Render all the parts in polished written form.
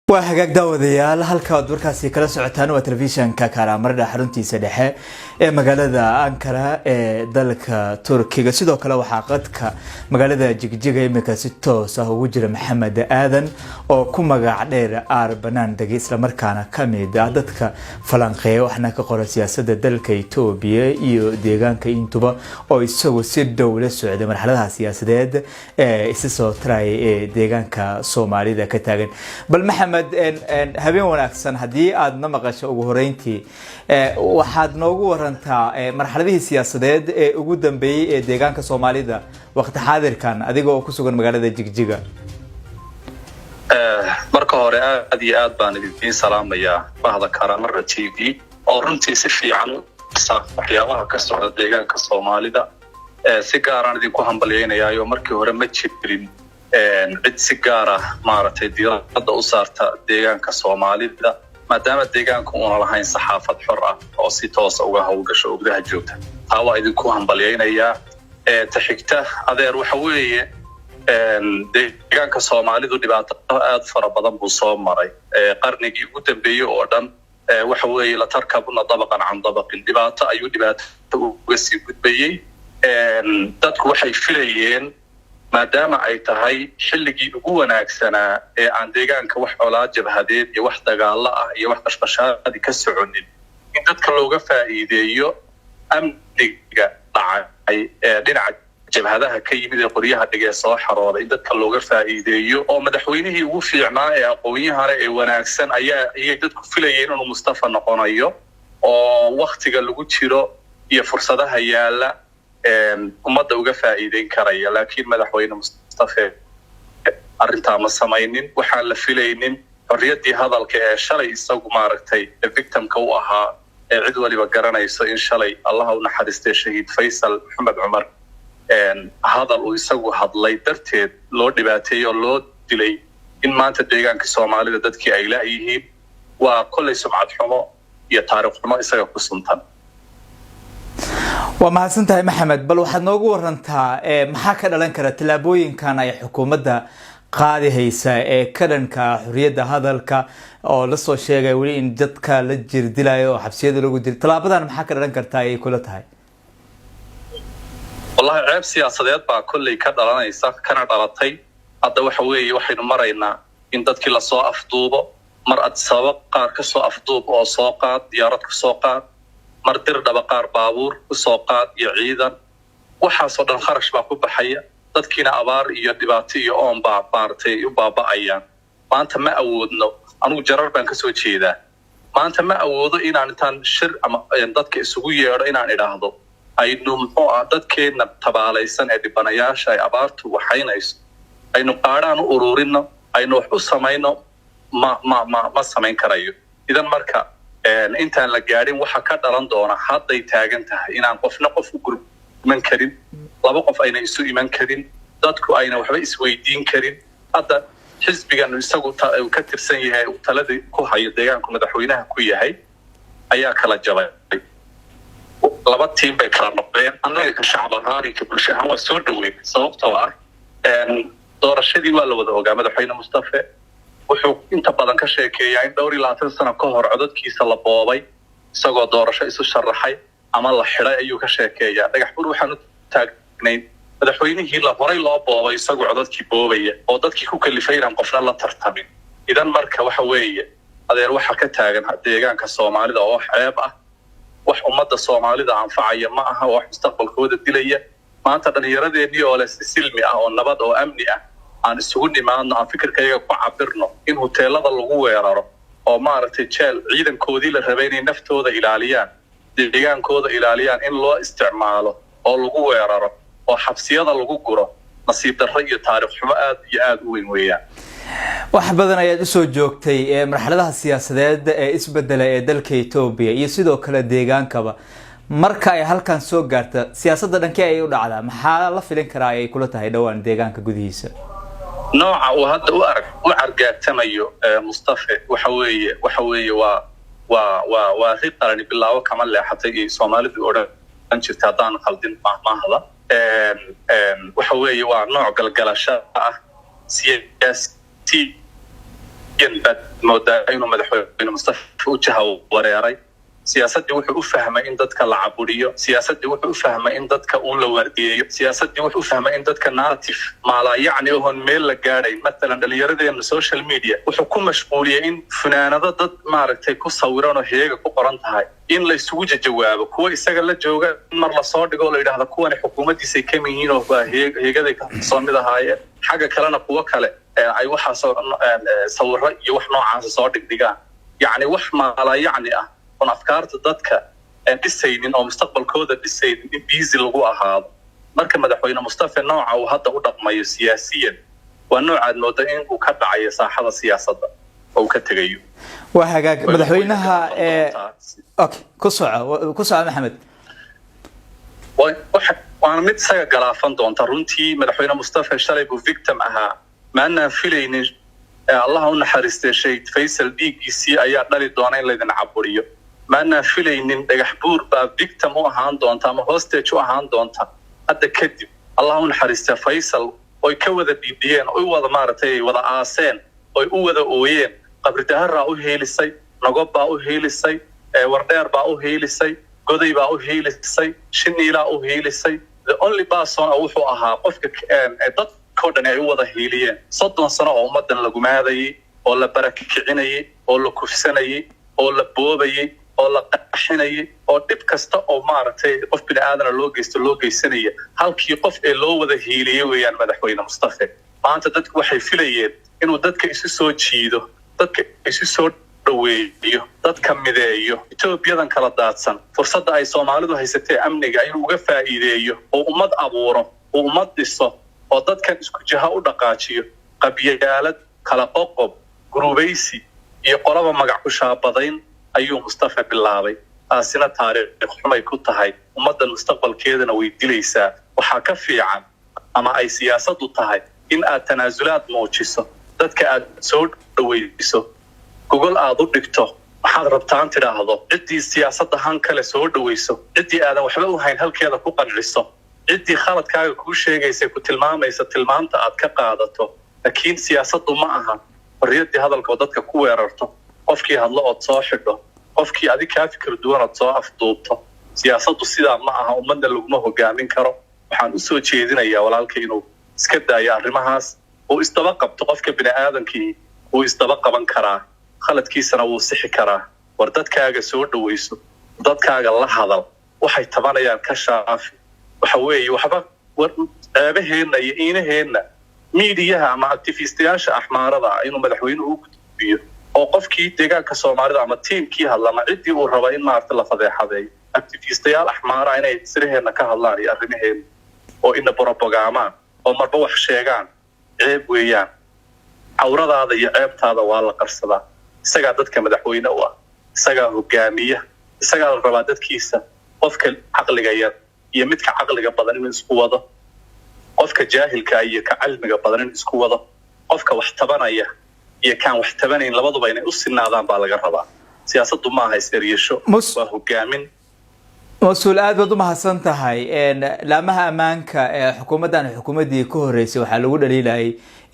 waa hagaag daawadayaal halka aad warkaasi kala socotaan waa telefishanka Karamarda xaruntiisa dhexe ee magaalada Ankara ee dalka Turkiga sidoo kale waxa qadka magaalada Jigjiga imika si toos ah ugu jira Maxamed Aadan oo ku magac dheer Arbanan dagi isla markaana kamid ah dadka falanqeeya waxna ka qora siyaasadda dalka Itoobiya iyo deegaanka intuba oo isagu si dawlad socday marxaladaha siyaasadeed ee isoo tray ee deegaanka Soomaalida ka taagan bal Maxamed habeen wanaagsan hadii aad na maqasho ugu horeyntii waxaad noogu warantaa marxaladihii siyaasadeed ee ugu dambeeyay ee deegaanka Soomaalida waqti xaadirkan adiga oo ku sugan magaalada Jigjiga marka hore aad iyo aad baan idin salaamayaa bahda Karamarda TV oo runtii si fiican waxyaabaha ka socda deegaanka Soomaalida si gaar ah idinku hambalyeynayaayo markii hore ma jirin cid si gaar ah maaragtay diiradda u saarta deegaanka Soomaalida maadaama deegaanku uu lahayn saxaafad xor ah oo si toos ah uga hawlgasho gudaha joogta taa waa idinku hambalyeynayaa taxigta adeer waxa weeye deegaanka Soomaalidu dhibaato aad fara badan buu soo maray qarnigii ugu dambeeyay oo dhan waxa weeye la tarkabuna dabaqan can dabaqin dhibaato ayuu uga sii gudbayay dadku waxay filayeen maadaama ay tahay xilligii ugu wanaagsanaa ee aan deegaanka wax colaad jabhadeed iyo wax dagaal ah iyo wax qashqashaadi ka soconin in dadka looga faa'iideeyo amniga dhacay dhinaca jabhadaha ka yimid ee qoryaha dhigay soo xarooday in dadka looga faa'iideeyo oo madaxweynihii ugu fiicnaa ee aqoon-yahana ee wanaagsan ayay dadku filayeen inuu Mustafa noqonayo oo waqtiga lagu jiro iyo fursadaha yaala ummadda uga faa'iideyn karaya laakiin madaxweyne Mustafa arinta ma samaynin waxaan la filaynin xorriyadii hadalka ee shalay isagu maaragtay victimka u ahaa ee cid waliba garanayso in shalay Allah u naxariistay shahiid Faysal Maxamed Umar hadal uu isagu hadlay darteed loo dhibaateeyo loo dilay in maanta deegaanka Soomaalida dadkii ay la yihiin waa kulay sumcad xumo iyo taariikh xumo isaga ku suntan waa mahadsantahay Maxamed bal waxaad noogu warantaa maxaa ka dhalan kara talaabooyinkan ay xukuumadda qaadi haysa ee ka dhanka xorriyadda hadalka oo la soo sheegay wali in dadka la jirdilayo oo xabsiyada lagu dil talaabadan maxaa ka dhalan kartaa ay kula tahay wallahi ceeb siyaasadeed baa kullay ka dhalanaysa kana dhalatay hadda waxa weeye waxaynu maraynaa in dadkii la soo afduubo mar ad sabab qaar ka soo afduub oo soo qaad diyaarad ku soo qaad mar dir dhaba qaar baabuur ku soo qaad iyo ciidan waxaasoo dhan kharash baa ku baxaya dadkiina abaar iyo dhibaato iyo oon baa maartay u baaba'ayaan maanta ma awoodno anigu jarar baan ka soo jeedaa maanta ma awoodo inaan intaan shir ama dadka isugu yeedho inaan idhaahdo aynu muxuu ah dadkeena tabaalaysan ee dhibanayaasha ay abaartu waxaynayso aynu qaadhaan u ururino aynu wax u samayno ma samayn karayo idan marka intaan la gaadhin waxa ka dhalan doona hadday taagan tahay inaan qofna qof u gurman karin laba qof ayna isu iman karin dadku ayna waxba isweydiin karin hadda xisbigan isagu ka tirsan yahay taladii ku hayo deegaanku madaxweynaha ku yahay ayaa kala jabay laba tiim bay kala noqdeen annaga ka shacab ahaan iyo bulsho ahaan waa soo dhaweyn sababtoo ah doorashadii waa la wada ogaa madaxweyne Mustafa wuxuu inta badan ka sheekeeyaa in dhowr iyo 20 sano ka hor codadkiisa la boobay isagoo doorasho isu sharaxay ama la xiray ayuu ka sheekeeyaa dhagax bur waxaan u taagnay madaxweynihii la horay loo boobay isagoo codadkii boobaya oo dadkii ku kalifay inaan qofna la tartamin idan marka waxa weeye adeer waxa ka taagan deegaanka Soomaalida oo ceeb ah wax ummadda Soomaalida anfacaya ma aha wax mustaqbalkooda dilaya maanta dhalinyaradeennii oo leh silmi ah oo nabad oo amni ah aan isugu nimaadno aan fikirkayga ku cabirno in hoteelada lagu weeraro oo maaragtay jeel ciidankoodii la rabay inay naftooda ilaaliyaan deegaankooda ilaaliyaan in loo isticmaalo oo lagu weeraro oo xabsiyada lagu guro nasiib darro iyo taariikh xumo aad u weyn weeyaan wax badan ayaad u soo joogtay marxaladaha siyaasadeed ee isbeddelay ee dalka Itoobiya iyo sidoo kale deegaankaba marka ay halkan soo gaarto siyaasadda dhankee ay u dhacdaa maxaa la filin karaa ay kula tahay dhawaan deegaanka gudihiisa nooca uu hadda u argaagtamayo Mustafa waxa weeye waa riqarani bilaawo kama leexatay ee Soomaalidu oran jirtay hadaan khaldin mahada waxa weeye waa nooc galgalasho ah siyaasi bad moodaa inuu madaxweyne Mustafa u jaha wareeray siyaasadii wuxuu u fahmay in dadka la caburiyo siyaasadii wuxuu u fahmay in dadka uu la wardiyeeyo siyaasadii wuxuu u fahmay in dadka narrative maala yacni oo meel la gaaray مثلا dhalinyaradeena social media wuxuu ku mashquuliyay in funaanada dad maaragtay ku sawiran oo heega ku qoran tahay in la isugu jawaabo kuwa isaga la jooga mar la soo dhigo la yiraahdo kuwan xukuumaddiisa ka miyiin oo heegada ka soo mid ahaayeen xaga kalena kuwa kale ay waxa sawirro iyo wax noocaas soo dhigdhigaan yacni wax maala yacni ah on afkaarta dadka dhisaynin oo mustaqbalkooda dhisaynin in busy lagu ahaado marka madaxweyne Mustafa nooca uu hadda u dhaqmayo siyaasiyan waa noocaad mooda in uu ka dhacayo saaxada siyaasadda oo ka tagayo waa hagaag madaxweynaha okay ku soco maxamed waan mid isaga galaafan doonta runtii madaxweyne Mustafa shalay buu victim ahaa maana filaynin Allah u naxariistay Sheikh Faisal dhiiggiisii ayaa dhali doona in la idin caburiyo maana filaynin dhagax buur baa victim u ahaan doonta ama hostage u ahaan doonta hadda kadib Allah u naxariistay Faisal oo ka wada dhiibiyeen oo wada maartay wada aaseen oo u wada ooyeen qabri dahara u heelisay nagob baa u heelisay wardheer baa u heelisay goday baa u heelisay shiniila u heelisay the only person oo wuxuu ahaa qofka dad koodan ay wada heeliyeen 30 sano oo ummadan lagu maaday oo la barakicinayay oo la kufsanayay oo la boobayay oo la qaxinayay oo dib kasta oo maartay qof bini'aadan loo geysanaya halkii qof ee loo wada heeliyay weeyaan madaxweyne Mustafa maanta dadku waxay filayeen inuu dadka isu soo jiido dadka isu soo dhaweeyo dadka mideeyo Itoobiyadan kala daadsan fursadda ay Soomaalidu haysatay amniga inuu uga faa'iideeyo oo ummad abuuro oo ummad dhiso oo dadkan isku jaha u dhaqaajiyo qabyaalad kala qoqob gurubaysi iyo qolaba magac ku shaabadayn ayuu Mustafa bilaabay taasina taariikh xumay ku tahay ummadan mustaqbalkeedana way dilaysaa waxa ka fiican ama ay siyaasadu tahay in aad tanaasulaad muujiso dadka aad soo dhaweyso Google aad u dhigto waxaad rabtaan tiraahdo cidii siyaasadda han kale soo dhaweyso cidii aadan waxba u hayn halkeeda ku qanciso cidii khaladkaaga ku sheegaysa ku tilmaamaysa tilmaanta aad ka qaadato laakiin siyaasaddu ma aha xorriyadda hadalka dadka ku weerarto qofkii hadlo oo soo xidho qofkii adiga ka fikir duwan oo soo afduubto siyaasaddu sidaa ma aha ummadda laguma hogaamin karo waxaan u soo jeedinayaa walaalkay inuu iska daayo arrimahaas oo isdaba qabto qofka bini'aadankii uu isdaba qaban karaa khaladkiisana wuu sixi karaa war dadkaaga soo dhaweyso dadkaaga la hadal waxay tabanayaan ka shaafi waxa weeye waxba ceebaheena iyo iinaheena miidiyaha ama activistiyaasha axmaarada inuu madaxweynuhu u gudbiyo oo qofkii deegaanka Soomaalida ama tiimkii hadlama cidii uu raba in maarta la fadeexadeeyo activistiyaal axmaara inay sirheena ka hadlaan iyo arrimaheena oo ina propaganda oo marba wax sheegaan ceeb weeyaan awradaada iyo ceebtaada waa la qarsadaa isaga dadka madaxweyne u ah isaga hogaamiya isaga la rabaa dadkiisa qofka aqliga yar iyo midka aqliga badan inuu isku wado qofka jaahilka iyo ka cilmiga badan inuu isku wado qofka wax tabanaya iyo kan wax tabanayn labaduba inay u sinaadaan baa laga rabaa siyaasaddu ma aha isiriyasho waa hogaamin مسؤول أدب ما حسنتها إن لما أمانك حكومة حكومة كهرسي وحلو دليل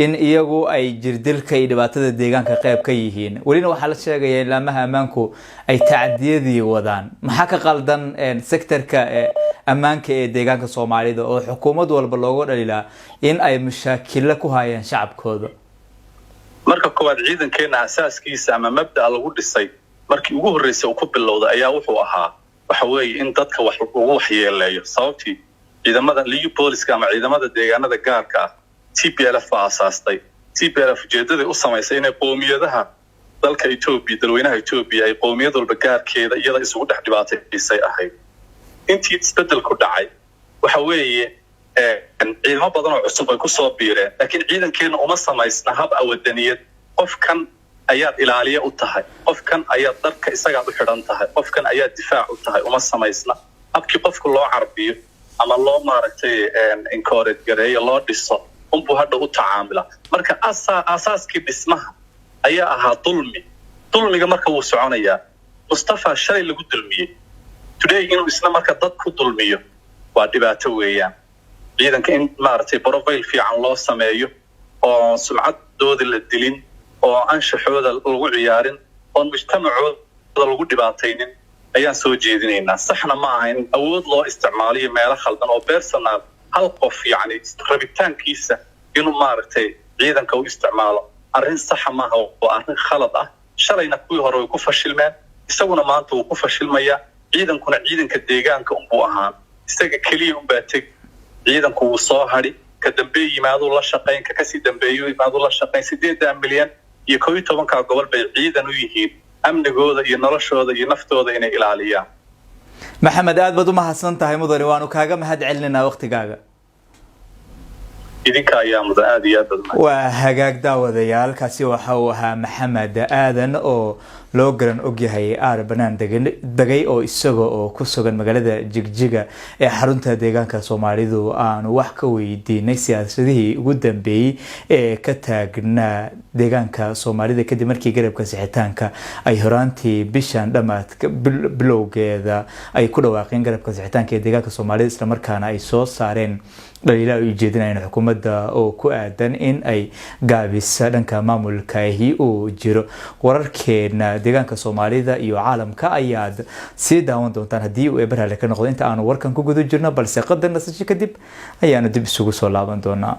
إن يجو أي جردل كي دبعت الدجان كقيب كيهين ولين وحلت شيء لما أمانكو أي تعدي ذي وذان محك قلدن إن سكتر كأمانك الدجان كصومالي ده أو حكومة دول بلوغو دليل إن أي مشاكل لكو هاي شعب كذا مركب كواد عيدا كان أساس كيس أما مبدأ على ورد الصيد مركب وجوه الرئيس وكب اللوضة أياه وحوها وحوي إن dadka wax ugu waxyeeleeyo sababtii ciidamada liyu booliska ama ciidamada deegaanada gaarka TPLF asaastay TPLF jeedada u sameysay inay qoomiyadaha dalka Itoobiya dalweynaha Itoobiya ay qoomiyad walba gaarkeeda iyada isugu dhex dhibaataysay ahayd intii isbedel ku dhacay waxa weeye ciidamo badan oo cusub ay ku soo biireen laakiin ciidankeena uma sameysna hab awadaniyad qofkan ayaad ilaaliye u tahay qofkan ayaad darka isaga u xidhan tahay qofkan ayaad difaac u tahay uma sameysna habkii qofku loo carbiyo ama loo maaragtay encourage gareeyo loo dhiso unbuu hadda u tacaamila marka asaaskii dhismaha ayaa ahaa dulmiga marka wuu soconayaa Mustafa shalay lagu dulmiyey today inuu isna marka dad ku dulmiyo waa dhibaato weeyaan ciidanka in maaragtay profile fiican loo sameeyo oo sumcadoodii la dilin oo anshaxooda lagu ciyaarin oo mujtamacooda lagu dhibaataynin ayaan soo jeedinaynaa. saxna ma aha in awood loo isticmaaliyo meelo khaldan oo personal hal qof yacni rabitaankiisa inuu maaragtay ciidanka u isticmaalo. arrin saxa maaha, waa arrin khalad ah. shalayna kuwii hore way ku fashilmeen, isaguna maanta wuu ku fashilmayaa. ciidankuna ciidanka deegaanka unbuu ahaan, isaga keliya unbaa teg. ciidanku wuu soo hadhi, ka dambeey yimaaduu la shaqayn, ka kasii dambeeyo yimaaduu la shaqayn. 8 milyan iyo 12 gobol bay ciidan u yihiin amnigooda iyo noloshooda iyo naftooda inay ilaaliyaan. maxamed aad baad u mahadsan tahay mudane, waanu kaaga mahad celinaa waqtigaaga. idinka ayaa mudan aad iyo aad badan. waa hagaag daawadayaal, kaasi waxa uu ahaa maxamed aadan oo loo garan ogyahay aar banaan degay oo isaga oo ku sugan magaalada Jigjiga ee xarunta deegaanka Soomaalidu aanu wax ka weydiinay siyaasadihii ugu dambeeyay ee ka taagnaa deegaanka Soomaalida kadib markii garabka sixitaanka ay horaantii bishan dhamaadka bilowgeeda ay ku dhawaaqeen garabka sixitaanka ee deegaanka Soomaalida isla markaana ay soo saareen dhaliilada ay jeedinayaan xukuumadda oo ku aadan in ay gaabisa dhanka maamulkaahi uu jiro. wararkeena deegaanka Soomaalida iyo caalamka ayaad sii daawan doontaan haddii uu eber hale ka noqdo inta aanu warkan ku guda jirno, balse qadar nasasho kadib ayaanu dib isugu soo laaban doonaa.